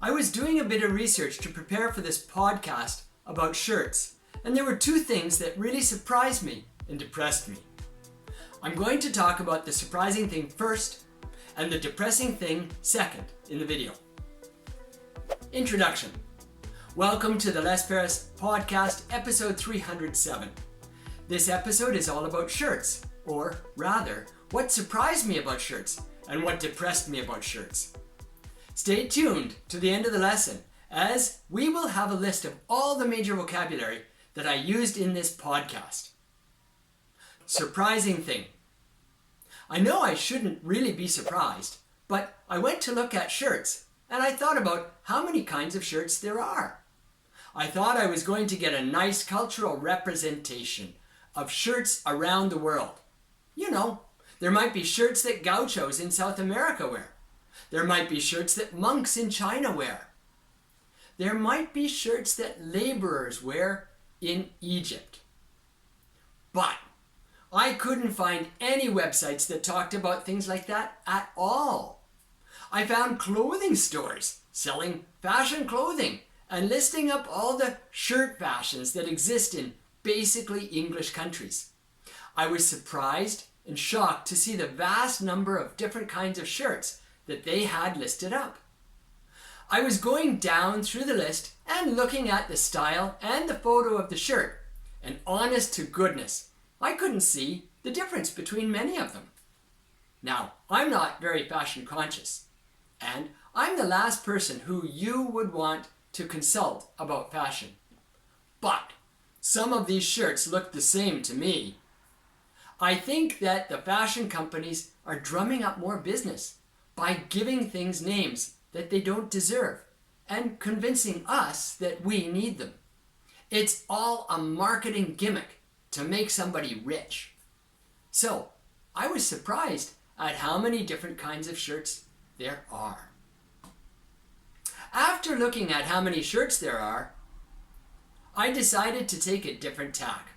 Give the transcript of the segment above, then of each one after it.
I was doing a bit of research to prepare for this podcast about shirts, and there were two things that really surprised me and depressed me. I'm going to talk about the surprising thing first and the depressing thing second in the video. Introduction. Welcome to the Les Paris podcast, episode 307. This episode is all about shirts, or rather, what surprised me about shirts and what depressed me about shirts. Stay tuned to the end of the lesson, as we will have a list of all the major vocabulary that I used in this podcast. Surprising thing. I know I shouldn't really be surprised, but I went to look at shirts and I thought about how many kinds of shirts there are. I thought I was going to get a nice cultural representation of shirts around the world. You know, there might be shirts that gauchos in South America wear. There might be shirts that monks in China wear. There might be shirts that laborers wear in Egypt. But I couldn't find any websites that talked about things like that at all. I found clothing stores selling fashion clothing and listing up all the shirt fashions that exist in basically English countries. I was surprised and shocked to see the vast number of different kinds of shirts that they had listed up. I was going down through the list and looking at the style and the photo of the shirt, and honest to goodness, I couldn't see the difference between many of them. Now, I'm not very fashion conscious, and I'm the last person who you would want to consult about fashion. But some of these shirts look the same to me. I think that the fashion companies are drumming up more business by giving things names that they don't deserve and convincing us that we need them. It's all a marketing gimmick to make somebody rich. So, I was surprised at how many different kinds of shirts there are. After looking at how many shirts there are, I decided to take a different tack.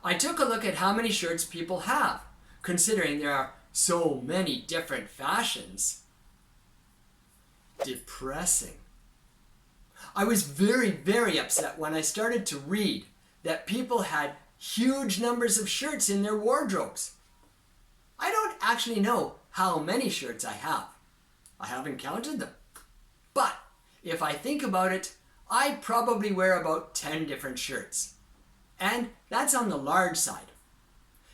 I took a look at how many shirts people have, considering there are so many different fashions. Depressing. I was very upset when I started to read that people had huge numbers of shirts in their wardrobes. I don't actually know how many shirts I have. I haven't counted them. But if I think about it, I probably wear about 10 different shirts. And that's on the large side.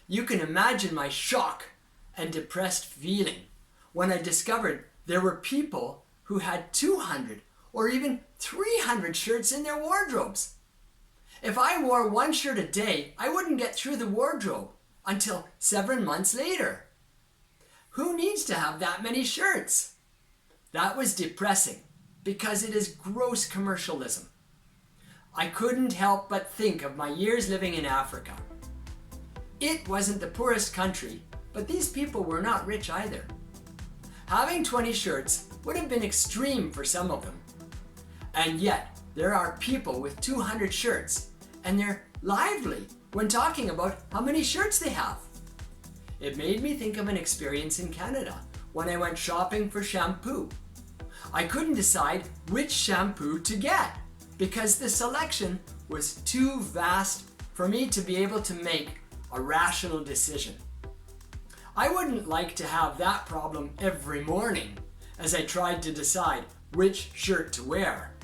You can imagine my shock and depressed feeling when I discovered there were people who had 200 or even 300 shirts in their wardrobes. If I wore one shirt a day, I wouldn't get through the wardrobe until 7 months later. Who needs to have that many shirts? That was depressing because it is gross commercialism. I couldn't help but think of my years living in Africa. It wasn't the poorest country, but these people were not rich either. Having 20 shirts would have been extreme for some of them. And yet, there are people with 200 shirts, and they're lively when talking about how many shirts they have. It made me think of an experience in Canada when I went shopping for shampoo. I couldn't decide which shampoo to get because the selection was too vast for me to be able to make a rational decision. I wouldn't like to have that problem every morning as I tried to decide which shirt to wear.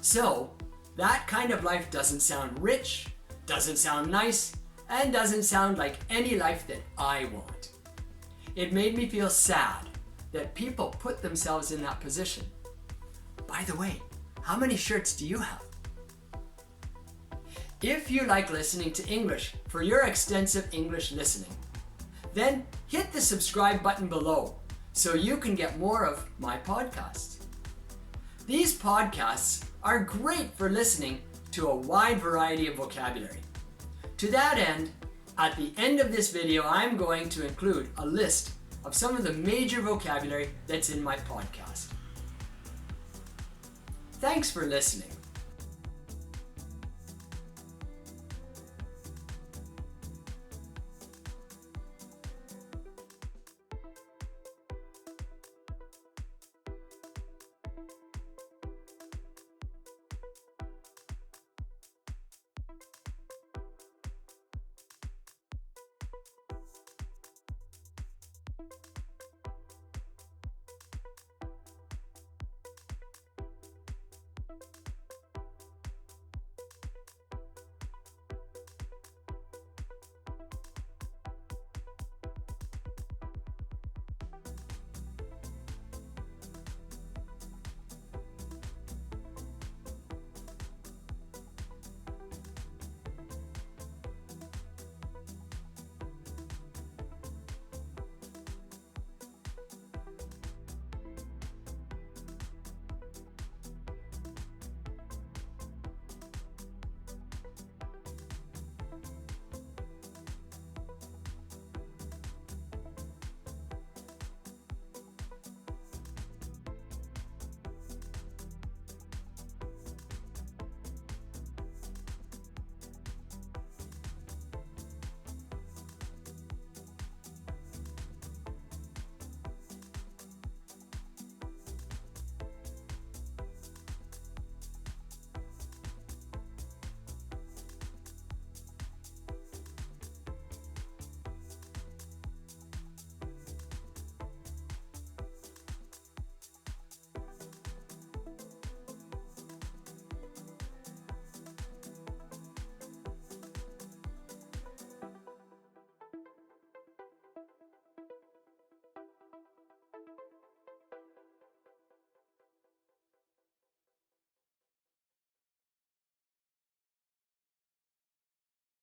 So, that kind of life doesn't sound rich, doesn't sound nice, and doesn't sound like any life that I want. It made me feel sad that people put themselves in that position. By the way, how many shirts do you have? If you like listening to English for your extensive English listening, then hit the subscribe button below so you can get more of my podcasts. These podcasts are great for listening to a wide variety of vocabulary. To that end, at the end of this video, I'm going to include a list of some of the major vocabulary that's in my podcast. Thanks for listening.